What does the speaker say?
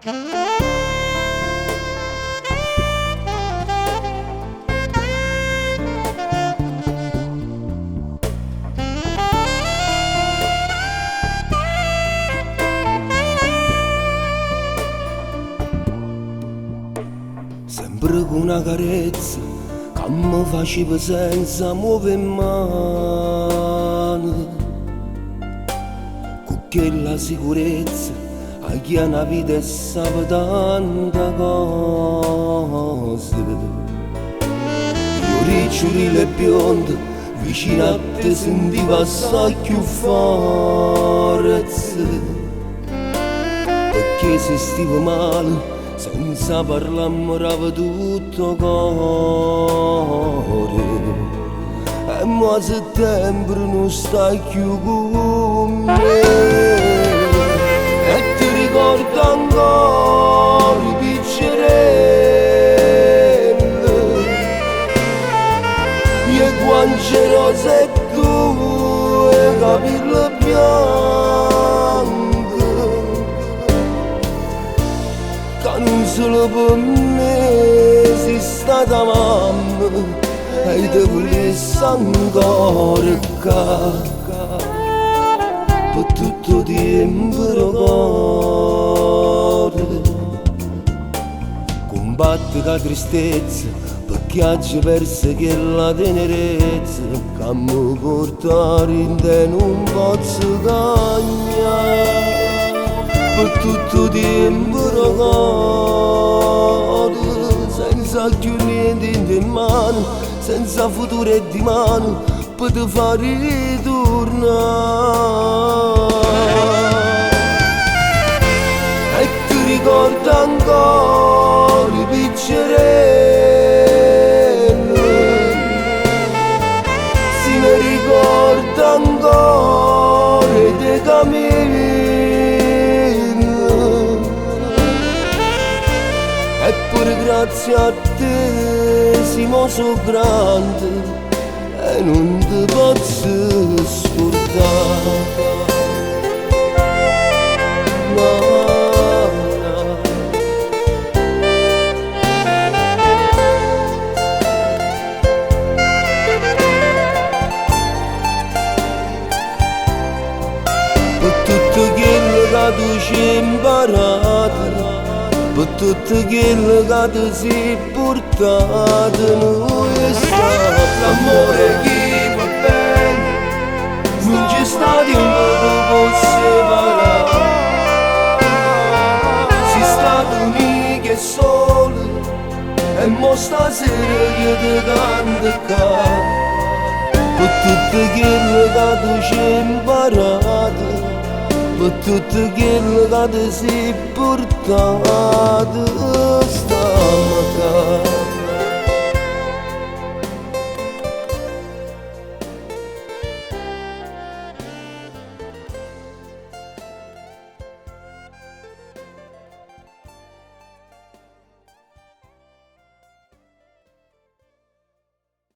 Sempre con una carezza che mi faceva senza muovere mano, con quella sicurezza a chi ha una vita e sa tante cose. Io ricciolino e biondo vicino a te sentiva assai più forza, perché se stivo male senza parlare morava tutto cuore. E mo a settembre non stai più con me, e ti ricordo ancora i piccerelli, e guance rose e tu e capelli bianchi, che non solo per me sei stata mamma e te volessi ancora qua, per tutto tempo ricordo. Combatti la tristezza perché oggi perso che la tenerezza che mi portare in te non posso cagnare. Per tutto tempo ricordo, senza più niente in mano, senza futuro e di mano per te far ritornare. E ti ricordo ancora i piccerelli, si mi ricorda ancora i tuoi cammini, eppure grazie a te siamo so grande e non ti posso scordare. No, no. Per tutto quello che tu ci hai imparato, per tutto quello che ti sei portato, noi è stato l'amore che va bene, non c'è stato un modo per separare, sei stato unico e solo, e mo stasera io ti canto qua. Per tutto quello che tu ci hai imparato, per tutto quello che ti sei portato stamattina.